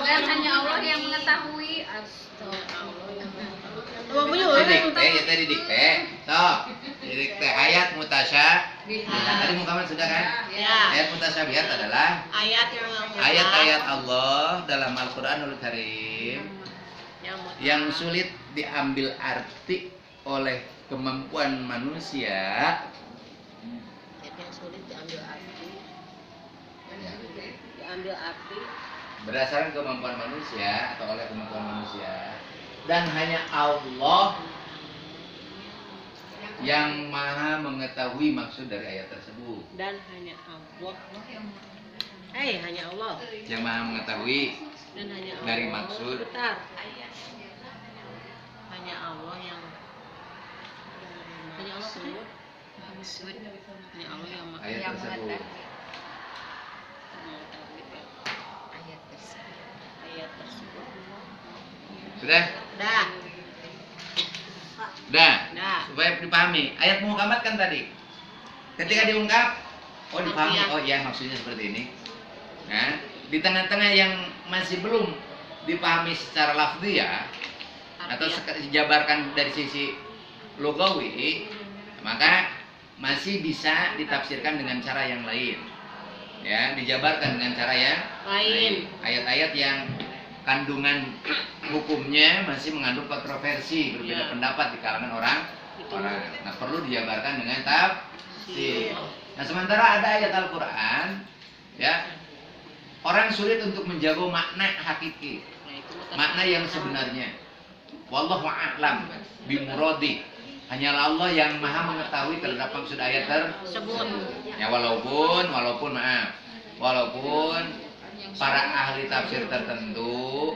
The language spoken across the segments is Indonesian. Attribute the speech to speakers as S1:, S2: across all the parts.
S1: Dan hanya Allah yang mengetahui.
S2: Tadi dikte. Sok. Dikte ayat mutasyabihat. Tadi Muhammad sudah kan?
S3: Ya.
S2: Ayat mutasyabihat adalah ayat-ayat Allah dalam Al-Qur'anul Karim yang sulit diambil arti oleh kemampuan manusia.
S3: Yang sulit diambil arti
S2: Berdasarkan kemampuan manusia atau oleh kemampuan manusia, dan hanya Allah yang maha mengetahui maksud dari ayat tersebut.
S3: Dan hanya Allah
S2: Yang maha mengetahui
S3: dan hanya Allah
S2: dari maksud.
S3: Bentar. Hanya Allah yang sebut. Hanya Allah yang
S2: Ayat tersebut.
S3: ayat tersebut.
S2: Sudah?
S3: Dah.
S2: Supaya dipahami. Ayat Muhammad kan tadi. Ketika diungkap, oh dipahami. Oh iya, maksudnya seperti ini. Nah, di tengah-tengah yang masih belum dipahami secara lafziyah atau dijabarkan dari sisi lugawi, maka masih bisa ditafsirkan dengan cara yang lain. Ya, dijabarkan dengan cara yang lain. Ayat-ayat yang kandungan hukumnya masih mengandung kontroversi, berbeda pendapat di kalangan orang. Nah, perlu dijabarkan dengan tafsir. Nah, sementara ada ayat Al-Qur'an, ya, orang sulit untuk menjaga makna hakiki, makna yang sebenarnya. Wallahu a'lam bimuradi. Hanyalah Allah yang maha mengetahui terhadap maksud ayat tersebut. Ya, walaupun para ahli tafsir tertentu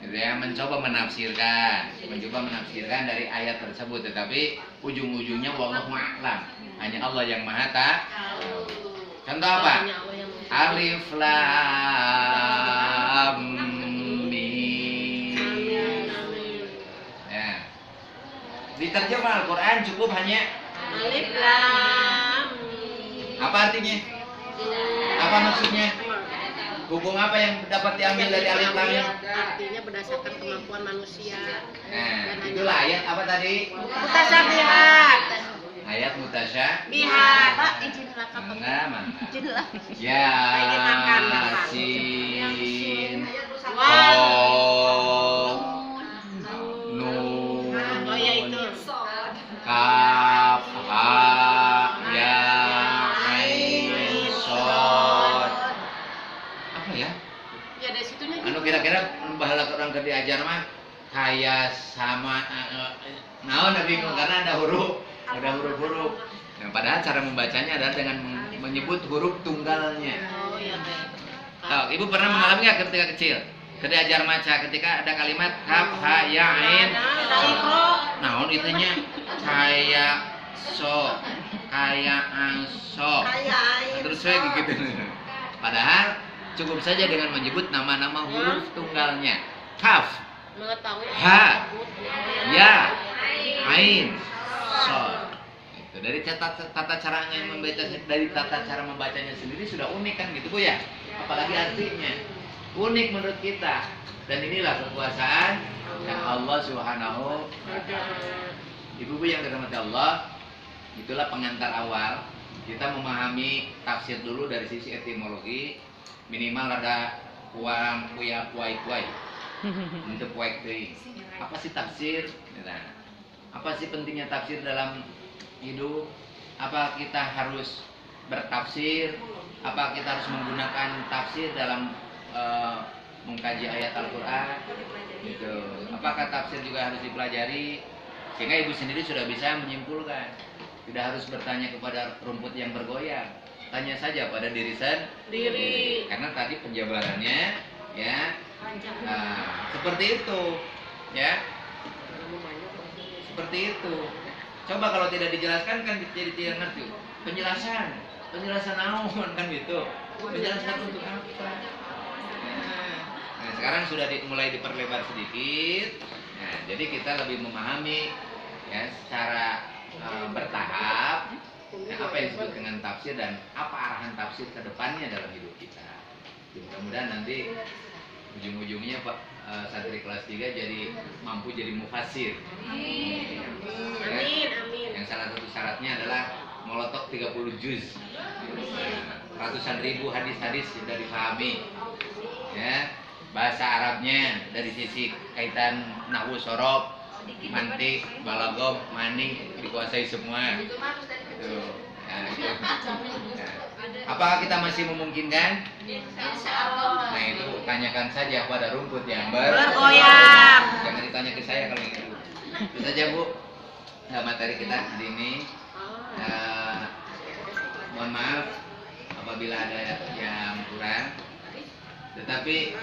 S2: ya, mencoba menafsirkan dari ayat tersebut, tetapi ujung-ujungnya wallahu a'lam. Hanya Allah yang maha tahu. Contoh apa? Alif lam mim. Ya. Diterjemah Al-Qur'an cukup hanya
S3: Alif lam mim.
S2: Apa artinya? Apa maksudnya? Hukum apa yang dapat diambil dari alif lam mim?
S3: Artinya berdasarkan kemampuan manusia.
S2: Nah, itulah ayat apa tadi?
S3: Mutasyabihat.
S2: Ayat
S3: mutasyabihat. Pak, izin lakap.
S2: Mangga.
S3: Izin lah.
S2: Yasin. Nun.
S3: Oh ya itu.
S2: Kaf. Ha. Ya. Ain. Shad. Apa ya?
S3: Ya dari situnya gitu.
S2: Anu kira-kira bahala orang keur diajar mah kayak sama naon bingung karena ada huruf-huruf. Nah, padahal cara membacanya adalah dengan menyebut huruf tunggalnya.
S3: Oh iya.
S2: Tahu, Ibu pernah mengalami nggak ketika kecil? Diajar maca ketika ada kalimat kaf ha ya ain. Naon itunya kayak so, kayak aso. Terus saya gitu. Padahal cukup saja dengan menyebut nama-nama huruf tunggalnya. Kaf, ha, ya, ain, so. Itu dari tata caranya membaca, dari tata cara membacanya sendiri sudah unik kan gitu Bu ya. Apalagi artinya unik menurut kita. Dan inilah kekuasaan Allah Subhanahu wa Ta'ala. Ibu-ibu yang dirahmati Allah, itulah pengantar awal. Kita memahami tafsir dulu dari sisi etimologi, minimal ada kuai untuk kuai. Apa sih tafsir? Nah, apa sih pentingnya tafsir dalam hidup? Apa kita harus bertafsir? Apa kita harus menggunakan tafsir dalam mengkaji ayat Al-Quran? Gitu. Apakah tafsir juga harus dipelajari? Sehingga ibu sendiri sudah bisa menyimpulkan. Tidak harus bertanya kepada rumput yang bergoyang. Tanya saja pada diri sendiri. Karena tadi penjabarannya ya seperti itu, ya. Seperti itu. Coba kalau tidak dijelaskan kan jadi tidak ngerti. Penjelasan naon kan gitu. Penjelasan untuk apa? Nah, sekarang sudah mulai diperlebar sedikit. Nah, jadi kita lebih memahami ya secara bertahap apa yang disebut dengan tafsir dan apa arahan tafsir ke depannya dalam hidup kita. Mudah-mudahan nanti ujung-ujungnya Pak santri kelas 3 jadi mampu jadi mufasir.
S3: Amin,
S2: Ya.
S3: amin.
S2: Yang salah satu syaratnya adalah molotok 30 juz. Ratusan ribu hadis-hadis sudah dipahami. Ya. Bahasa Arabnya dari sisi kaitan nahwu sorof, mantik, balagom, manik dikuasai semua. Gitu. Nah, itu. Nah, apakah kita masih memungkinkan? Nah itu tanyakan saja pada rumput yang
S3: Bergoyang.
S2: Jangan ditanya ke saya kalau gitu. Itu saja Bu materi kita hari ini. Mohon maaf apabila ada yang kurang. Tetapi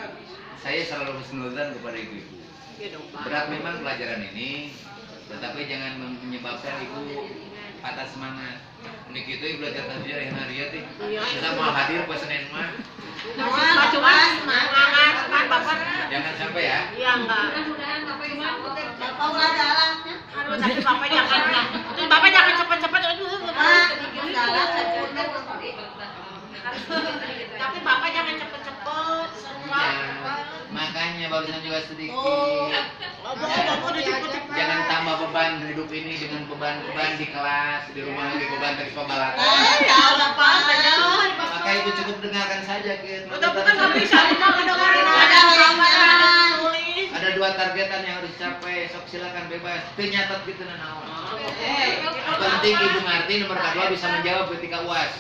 S2: saya selalu husnudzan kepada ibu-ibu. Berat memang pelajaran ini, tetapi jangan menyebabkan ibu patah semangat. Ini kita belajar tajwid hari teh. Kita mau hadir pas Senin mah.
S3: Cuma semangat, Bapak.
S2: Jangan sampai ya.
S3: Iya enggak.
S1: Mudah-mudahan Bapak insya Allah.
S3: Bapak udah jalannya. Aduh, tapi Bapak jangan. Bapak jangan cepat-cepat. Tapi Bapak jangan cepat-cepat.
S2: Ya, makanya barusan juga sedikit.
S3: Bapak udah cepet-cepet.
S2: Jangan tambah beban hidup ini dengan beban-beban di kelas, di rumah lagi beban dari pembalatan.
S3: Ya Allah, Pak.
S2: Maka ibu cukup dengarkan saja ke.
S3: Tapi kan nggak bisa dengerin
S2: Ada 2 targetan yang harus dicapai. Sok silakan bebas. Ternyata gitu naon. Penting ibu ngerti nomor kedua bisa menjawab ketika UAS.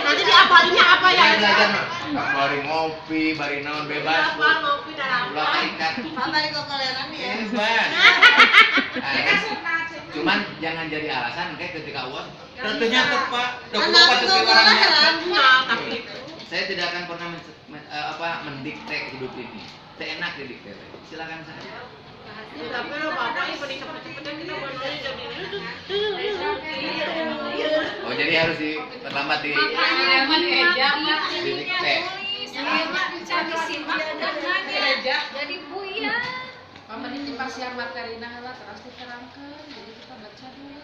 S2: Nanti diapalinnya apa ya? Belajar bari ngopi, bari naon bebas. Ulah ikat. Bebas. Cuman jangan jadi alasan kayak ketika UAS. Tentunya tepat. Bapak tuh orangnya. Saya tidak akan pernah mendikte hidup ini. Seenak didikte. Silakan saja.
S3: Tapi lo Bapak ini cepet-cepetnya kita bener-bener jadi.
S2: Oh jadi harus diperlambat di didikte.
S1: Jadi buyar.
S4: Paman ini pas yang materina lah terus diterangkan, jadi kita baca dulu.